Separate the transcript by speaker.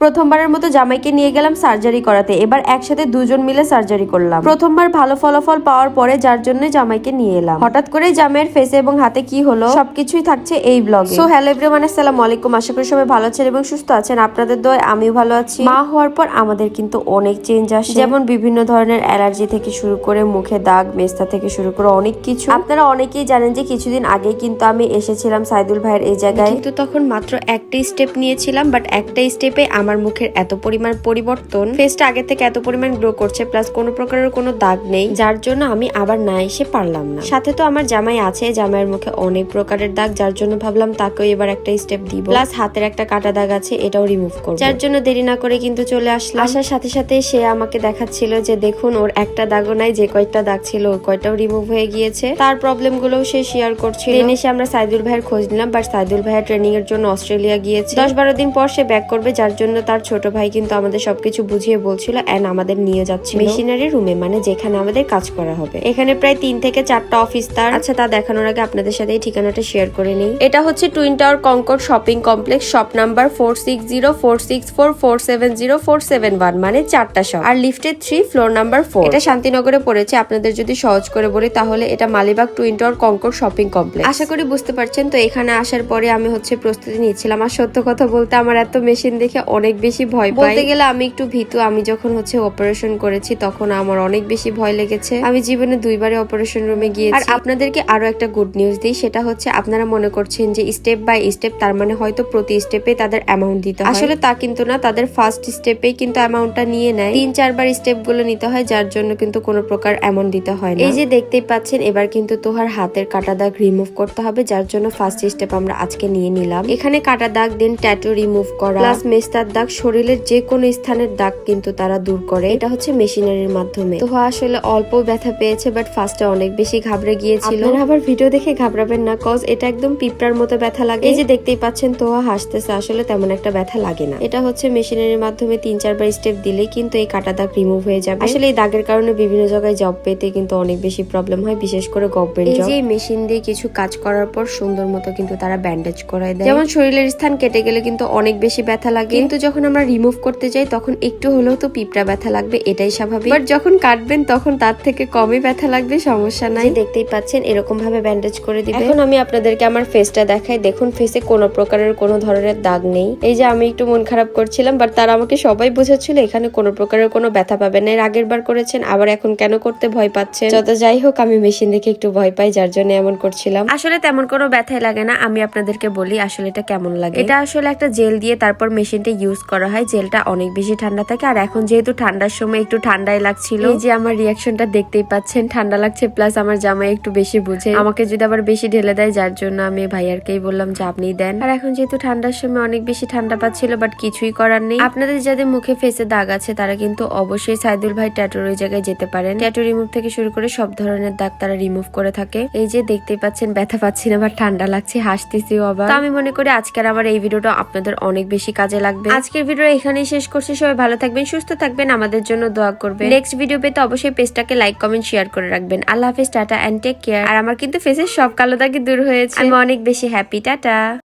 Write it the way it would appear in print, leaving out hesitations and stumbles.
Speaker 1: প্রথমবারের মতো জামাইকে নিয়ে গেলাম সার্জারি করাতে। এবার একসাথে দুজন মিলে সার্জারি করলাম। প্রথমবার ভালো ফলাফল পাওয়ার পরে যার জন্য জামাইকে নিয়ে এলাম। হঠাৎ করে জামাইয়ের ফেসে এবং হাতে কি হলো সবকিছুই থাকছে এই ব্লগে। সো হ্যালো এভরিওয়ান, আসসালামু আলাইকুম। আশা করি সবাই ভালো আছেন এবং সুস্থ আছেন। আপনাদের দোয়ায় আমিও ভালো আছি। মা হওয়ার পর আমাদের কিন্তু অনেক চেঞ্জ আসে, যেমন বিভিন্ন ধরনের অ্যালার্জি থেকে শুরু করে মুখে দাগ, মেস্তা থেকে শুরু করে অনেক কিছু। আপনারা অনেকেই জানেন যে কিছুদিন আগে কিন্তু আমি এসেছিলাম সাইদুল ভাইয়ের এই জায়গায়, কিন্তু তখন মাত্র একটা স্টেপ নিয়েছিলাম, বাট একটা স্টেপে আমার মুখের এত পরিমাণ পরিবর্তন, ফেসটা আগে থেকে এত পরিমাণ গ্রো করছে, প্লাস কোনো প্রকারের কোনো দাগ নেই, যার জন্য আমি আবার না এসে পারলাম না। সাথে তো আমার জামাই আছে, জামাইয়ের মুখে অনেক প্রকারের দাগ, যার জন্য ভাবলাম তাকেও এবার একটা স্টেপ দিব। প্লাস হাতের একটা কাটা দাগ আছে, এটাও রিমুভ করব, যার জন্য দেরি না করে কিন্তু চলে আসলাম। আসার সাথে সাথে সে আমাকে দেখাচ্ছিল যে দেখুন ওর একটা দাগও নাই, যে কয়টা দাগ ছিল ওই কয়টাও রিমুভ হয়ে গিয়েছে। তার প্রবলেম গুলোও সে শেয়ার করছিল। এসে আমরা সাইদুল ভাইয়ের খোঁজ নিলাম, বাট সাইদুল ভাইয়ের ট্রেনিং এর জন্য অস্ট্রেলিয়া গিয়েছে। 10-12 দিন পর সে ব্যাক করবে, যার জন্য তার ছোট ভাই কিন্তু আমাদের সবকিছু বুঝিয়ে বলছিল এন্ড আমাদের নিয়ে যাচ্ছে মেশিনারি রুমে, মানে যেখানে আমাদের কাজ করা হবে। এখানে প্রায় 3 থেকে 4টা অফিস তার। আচ্ছা, তা দেখানোর আগে আপনাদের সাথে এই ঠিকানাটা শেয়ার করে নিই। এটা হচ্ছে twin tower Concord shopping complex, shop number 460464470471, মানে 4টা শপ, আর লিফটের 3 ফ্লোর নাম্বার 4। এটা শান্তিনগরে পড়েছে। আপনাদের যদি সহজ করে বলি তাহলে এটা Malibagh twin tower Concord shopping complex. আশা করি বুঝতে পারছেন। তো এখানে আসার পরে আমি হচ্ছে প্রস্তুতি নিচ্ছিলাম। আর সত্য কথা বলতে আমার এত মেশিন দেখে অনেক বেশি ভয় পাই। বলতে গেলে আমি একটু ভীতু। আমি যখন হচ্ছে অপারেশন করেছি তখন আমার অনেক বেশি ভয় লেগেছে। আমি জীবনে 2বারে অপারেশন রুমে গিয়েছি। আর আপনাদেরকে আরো একটা গুড নিউজ দিই, সেটা হচ্ছে আপনারা মনে করছেন যে স্টেপ বাই স্টেপ, তার মানে হয়তো প্রতি স্টেপে তাদের অ্যামাউন্ট দিতে হয়। আসলে তা কিন্তু না, তাদের ফার্স্ট স্টেপে কিন্তু অ্যামাউন্টটা নিয়ে নেয়। 3-4বার স্টেপ গুলো নিতে হয়, যার জন্য কিন্তু কোনো প্রকার অ্যামাউন্ট দিতে হয় না। এই যে দেখতেই পাচ্ছেন, এবার কিন্তু তোহার হাতের কাটা দাগ রিমুভ করতে হবে, যার জন্য ফার্স্ট স্টেপ আমরা আজকে নিয়ে নিলাম। এখানে কাটা দাগ, দেন ট্যাটু রিমুভ করা, প্লাস মেস্তার দাগ, শরীরের যে কোনো স্থানের দাগ কিন্তু তারা দূর করে। এটা হচ্ছে মেশিনারির মাধ্যমে। তোহা আসলে অল্প ব্যথা পেয়েছে, বাট ফার্স্টে অনেক বেশি ঘাবড়ে গিয়েছিল। আপনারা আবার ভিডিও দেখে ঘাবড়াবেন না, কজ এটা একদম পিঁপড়ার মতো ব্যথা লাগে। এই যে দেখতেই পাচ্ছেন তোহা হাসতেছে, আসলে তেমন একটা ব্যথা লাগে না। এটা হচ্ছে মেশিনারির মাধ্যমে 3-4বার স্টেপ দিলেই কিন্তু এই কাটা দাগ রিমুভ হয়ে যাবে। আসলে এই দাগের কারণে বিভিন্ন জায়গায় জব পেতে কিন্তু অনেক বেশি প্রবলেম হয়, বিশেষ করে গভর্নমেন্ট জব। এই যে মেশিন দিয়ে কিছু কাজ করার পর সুন্দর মতো কিন্তু তারা ব্যান্ডেজ করায় দেয়। যেমন শরীরের স্থান কেটে গেলে কিন্তু অনেক বেশি ব্যথা লাগে, কিন্তু যখন আমরা রিমুভ করতে যাই তখন একটু হলেও তো পিঁপড়া ব্যথা লাগবে, এটাই স্বাভাবিক। বাট যখন কাটবেন তখন তার থেকে কমই ব্যথা লাগবে, সমস্যা নাই। দেখতেই পাচ্ছেন এরকম ভাবে ব্যান্ডেজ করে দিবে। এখন আমি আপনাদেরকে আমার ফেসটা দেখাই। দেখুন ফেসে কোনো প্রকারের কোনো ধরনের দাগ নেই। এই যে আমি একটু মন খারাপ করছিলাম, বাট তারা আমাকে সবাই বোঝাচ্ছিল এখানে কোনো প্রকারের কোনো ব্যথা পাবেন না। এর আগের বার করেছেন, আবার এখন কেন করতে ভয় পাচ্ছেন? যত যাই হোক, আমি মেশিন দেখে একটু ভয় পাই, যার জন্য এমন করছিলাম। আসলে তেমন কোনো ব্যথাই লাগে না। আমি আপনাদেরকে বলি আসলে এটা কেমন লাগে। এটা আসলে একটা জেল দিয়ে তারপর মেশিনটা ইউজ করা হয়। জেলটা অনেক বেশি ঠান্ডা থাকে, আর এখন যেহেতু ঠান্ডার সময় একটু ঠান্ডাই লাগছিল। এই যে আমার রিয়াকশনটা দেখতেই পাচ্ছেন, ঠান্ডা লাগছে, প্লাস আমার জামাই একটু বেশি বুঝে, আমাকে যদি আবার বেশি ঢেলে দেয়, যার জন্য আমি ভাইয়ারকেই বললাম যে আপনিই দেন। আর এখন যেহেতু ঠান্ডার সময় অনেক বেশি ঠান্ডা পাচ্ছিল, বাট কিছুই করার নেই। আপনাদের যাদের মুখে ফেসে দাগ আছে তারা কিন্তু অবশ্যই সাইদুল ভাই ট্যাটুর ওই জায়গায় যেতে পারেন। ট্যাটু রিমুভ থেকে শুরু করে সব ধরনের দাগ তারা রিমুভ করে থাকে। এই যে দেখতেই পাচ্ছেন ব্যথা পাচ্ছি না, আবার ঠান্ডা লাগছে, হাসতেছিও আবার। তো আমি মনে করি আজকের আমার এই ভিডিওটা আপনাদের অনেক বেশি কাজে লাগবে। আজকের ভিডিও এখানেই শেষ করছি। সবাই ভালো থাকবেন, সুস্থ থাকবেন, আমাদের জন্য দোয়া করবেন। নেক্সট ভিডিও পেতে অবশ্যই পেজটাকে লাইক, কমেন্ট, শেয়ার করে রাখবেন। আল্লাহ হাফেজ, টাটা এন্ড টেক কেয়ার। আর আমার কিন্তু ফেসের সব কালো দাগই দূর হয়েছে, আমি অনেক বেশি হ্যাপি। টাটা।